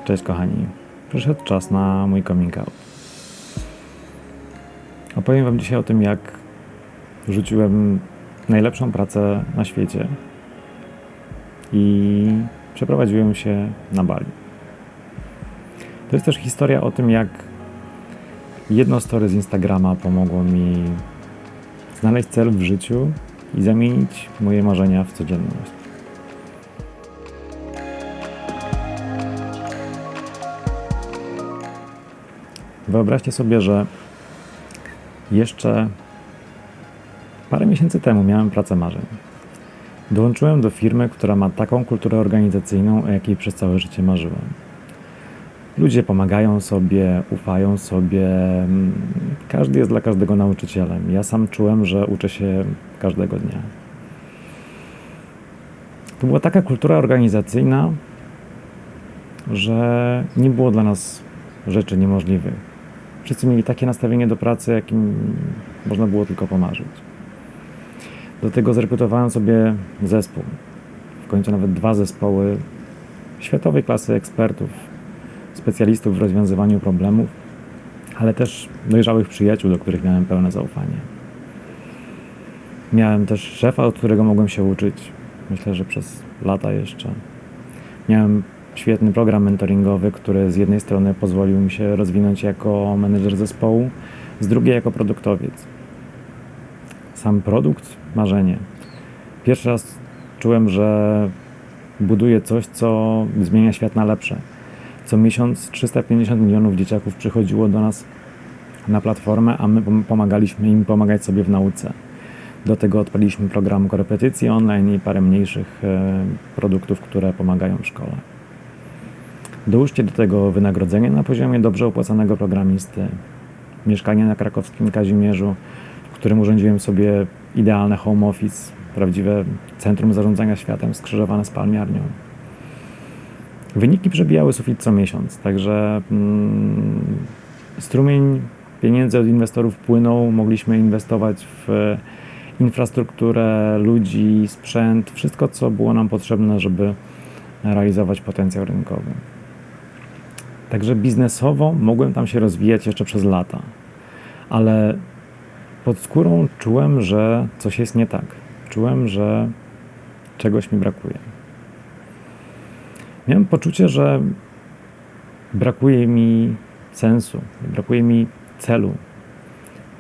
Cześć kochani, przyszedł czas na mój coming out. Opowiem wam dzisiaj o tym, jak rzuciłem najlepszą pracę na świecie i przeprowadziłem się na Bali. To jest też historia o tym, jak jedno story z Instagrama pomogło mi znaleźć cel w życiu i zamienić moje marzenia w codzienność. Wyobraźcie sobie, że jeszcze parę miesięcy temu miałem pracę marzeń. Dołączyłem do firmy, która ma taką kulturę organizacyjną, o jakiej przez całe życie marzyłem. Ludzie pomagają sobie, ufają sobie, każdy jest dla każdego nauczycielem. Ja sam czułem, że uczę się każdego dnia. To była taka kultura organizacyjna, że nie było dla nas rzeczy niemożliwych. Wszyscy mieli takie nastawienie do pracy, jakim można było tylko pomarzyć. Do tego zrekrutowałem sobie zespół. W końcu nawet 2 zespoły światowej klasy ekspertów, specjalistów w rozwiązywaniu problemów, ale też dojrzałych przyjaciół, do których miałem pełne zaufanie. Miałem też szefa, od którego mogłem się uczyć. Myślę, że przez lata jeszcze. Miałem świetny program mentoringowy, który z jednej strony pozwolił mi się rozwinąć jako menedżer zespołu, z drugiej jako produktowiec. Sam produkt, marzenie. Pierwszy raz czułem, że buduję coś, co zmienia świat na lepsze. Co miesiąc 350 milionów dzieciaków przychodziło do nas na platformę, a my pomagaliśmy im pomagać sobie w nauce. Do tego odpaliliśmy program korepetycji online i parę mniejszych produktów, które pomagają w szkole. Dołóżcie do tego wynagrodzenie na poziomie dobrze opłacanego programisty, mieszkanie na krakowskim Kazimierzu, w którym urządziłem sobie idealne home office, prawdziwe centrum zarządzania światem skrzyżowane z palmiarnią. Wyniki przebijały sufit co miesiąc, także strumień pieniędzy od inwestorów płynął, mogliśmy inwestować w infrastrukturę, ludzi, sprzęt, wszystko co było nam potrzebne, żeby realizować potencjał rynkowy. Także biznesowo mogłem tam się rozwijać jeszcze przez lata, ale pod skórą czułem, że coś jest nie tak. Czułem, że czegoś mi brakuje. Miałem poczucie, że brakuje mi sensu, brakuje mi celu,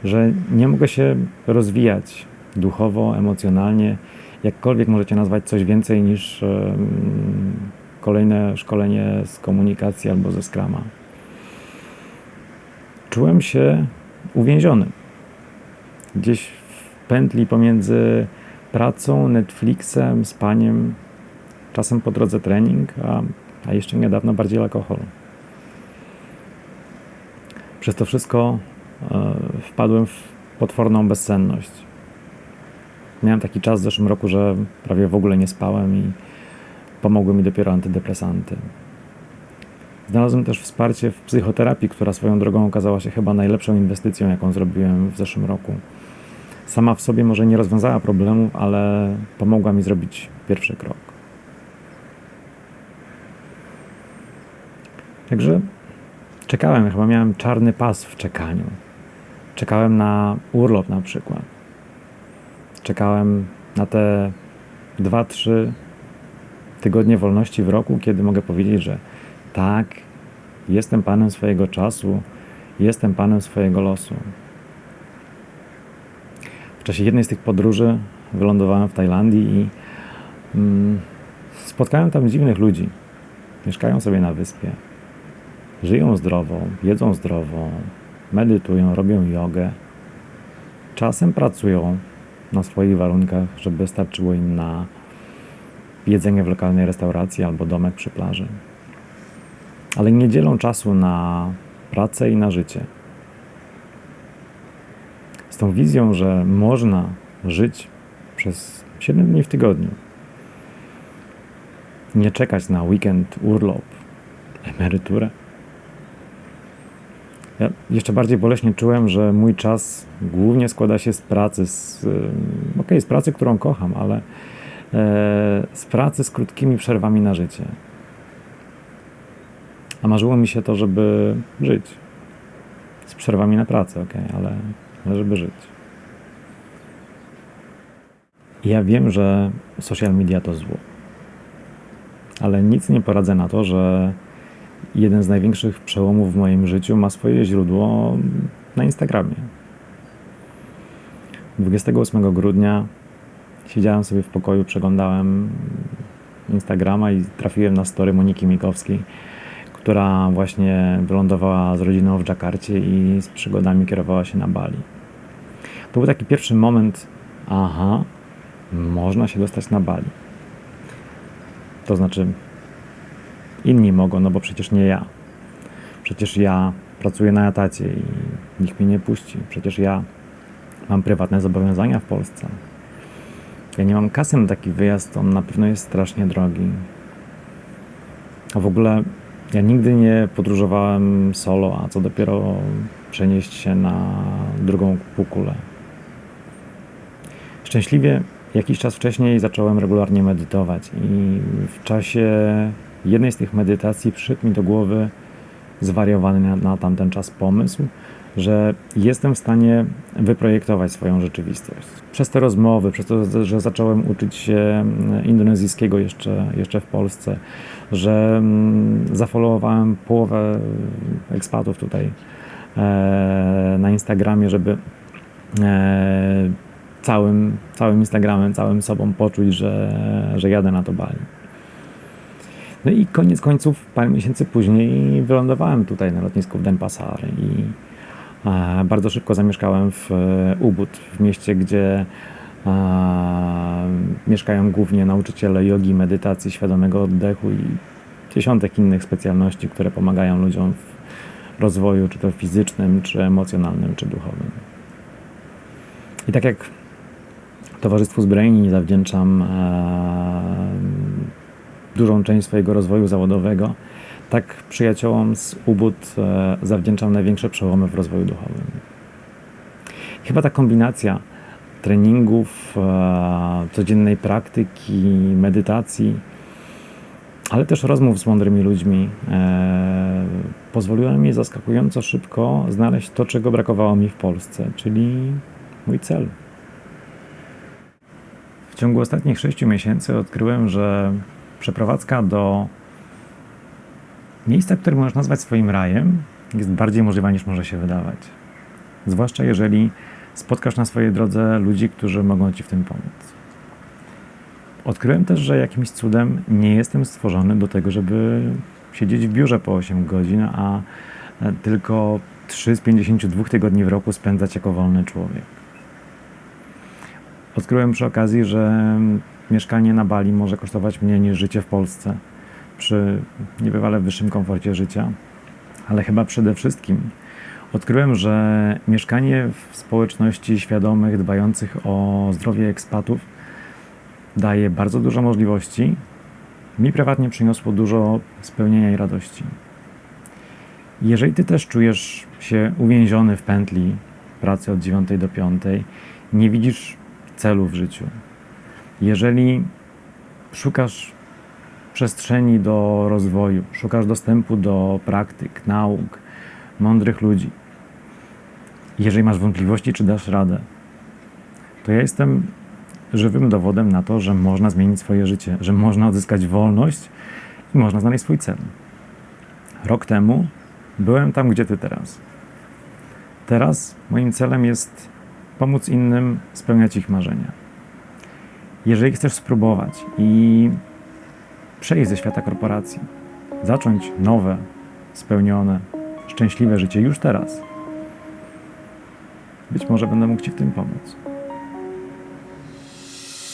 że nie mogę się rozwijać duchowo, emocjonalnie, jakkolwiek możecie nazwać coś więcej niż kolejne szkolenie z komunikacji albo ze Scruma. Czułem się uwięziony. Gdzieś w pętli pomiędzy pracą, Netflixem, spaniem, czasem po drodze trening, a jeszcze niedawno bardziej alkohol. Przez to wszystko wpadłem w potworną bezsenność. Miałem taki czas w zeszłym roku, że prawie w ogóle nie spałem i pomogły mi dopiero antydepresanty. Znalazłem też wsparcie w psychoterapii, która swoją drogą okazała się chyba najlepszą inwestycją, jaką zrobiłem w zeszłym roku. Sama w sobie może nie rozwiązała problemów, ale pomogła mi zrobić pierwszy krok. Także czekałem, chyba miałem czarny pas w czekaniu. Czekałem na urlop na przykład. Czekałem na te 2-3 tygodnie wolności w roku, kiedy mogę powiedzieć, że tak, jestem panem swojego czasu, jestem panem swojego losu. W czasie jednej z tych podróży wylądowałem w Tajlandii i spotkałem tam dziwnych ludzi. Mieszkają sobie na wyspie, żyją zdrowo, jedzą zdrowo, medytują, robią jogę. Czasem pracują na swoich warunkach, żeby starczyło im na jedzenie w lokalnej restauracji albo domek przy plaży. Ale nie dzielą czasu na pracę i na życie. Z tą wizją, że można żyć przez 7 dni w tygodniu. Nie czekać na weekend, urlop, emeryturę. Ja jeszcze bardziej boleśnie czułem, że mój czas głównie składa się z pracy, z pracy, którą kocham, ale z pracy z krótkimi przerwami na życie. A marzyło mi się to, żeby żyć. Z przerwami na pracę, ale żeby żyć. I ja wiem, że social media to zło. Ale nic nie poradzę na to, że jeden z największych przełomów w moim życiu ma swoje źródło na Instagramie. 28 grudnia siedziałem sobie w pokoju, przeglądałem Instagrama i trafiłem na story Moniki Mikowskiej, która właśnie wylądowała z rodziną w Dżakarcie i z przygodami kierowała się na Bali. To był taki pierwszy moment, można się dostać na Bali. To znaczy, inni mogą, no bo przecież nie ja. Przecież ja pracuję na etacie i nikt mnie nie puści. Przecież ja mam prywatne zobowiązania w Polsce. Ja nie mam kasy na taki wyjazd, on na pewno jest strasznie drogi. A w ogóle ja nigdy nie podróżowałem solo, a co dopiero przenieść się na drugą półkulę. Szczęśliwie jakiś czas wcześniej zacząłem regularnie medytować i w czasie jednej z tych medytacji przyszedł mi do głowy zwariowany na tamten czas pomysł, że jestem w stanie wyprojektować swoją rzeczywistość. Przez te rozmowy, przez to, że zacząłem uczyć się indonezyjskiego jeszcze w Polsce, że zafollowowałem połowę ekspatów tutaj na Instagramie, żeby całym Instagramem, całym sobą poczuć, że jadę na to Bali. No i koniec końców, parę miesięcy później wylądowałem tutaj na lotnisku w Denpasar i bardzo szybko zamieszkałem w Ubud, w mieście, gdzie mieszkają głównie nauczyciele jogi, medytacji, świadomego oddechu i dziesiątek innych specjalności, które pomagają ludziom w rozwoju, czy to fizycznym, czy emocjonalnym, czy duchowym. I tak jak Towarzystwu Zbrojeni zawdzięczam dużą część swojego rozwoju zawodowego, tak przyjaciołom z Ubud zawdzięczam największe przełomy w rozwoju duchowym. Chyba ta kombinacja treningów, codziennej praktyki, medytacji, ale też rozmów z mądrymi ludźmi pozwoliła mi zaskakująco szybko znaleźć to, czego brakowało mi w Polsce, czyli mój cel. W ciągu ostatnich 6 miesięcy odkryłem, że przeprowadzka do miejsca, które możesz nazwać swoim rajem, jest bardziej możliwa niż może się wydawać. Zwłaszcza jeżeli spotkasz na swojej drodze ludzi, którzy mogą Ci w tym pomóc. Odkryłem też, że jakimś cudem nie jestem stworzony do tego, żeby siedzieć w biurze po 8 godzin, a tylko 3 z 52 tygodni w roku spędzać jako wolny człowiek. Odkryłem przy okazji, że mieszkanie na Bali może kosztować mniej niż życie w Polsce przy niebywale wyższym komforcie życia, ale chyba przede wszystkim odkryłem, że mieszkanie w społeczności świadomych, dbających o zdrowie ekspatów daje bardzo dużo możliwości. Mi prywatnie przyniosło dużo spełnienia i radości. Jeżeli Ty też czujesz się uwięziony w pętli pracy od 9 do 5, nie widzisz celu w życiu, jeżeli szukasz przestrzeni do rozwoju, szukasz dostępu do praktyk, nauk, mądrych ludzi, jeżeli masz wątpliwości, czy dasz radę, to ja jestem żywym dowodem na to, że można zmienić swoje życie, że można odzyskać wolność i można znaleźć swój cel. Rok temu byłem tam, gdzie Ty teraz. Teraz moim celem jest pomóc innym spełniać ich marzenia. Jeżeli chcesz spróbować i przejść ze świata korporacji, zacząć nowe, spełnione, szczęśliwe życie już teraz, być może będę mógł Ci w tym pomóc.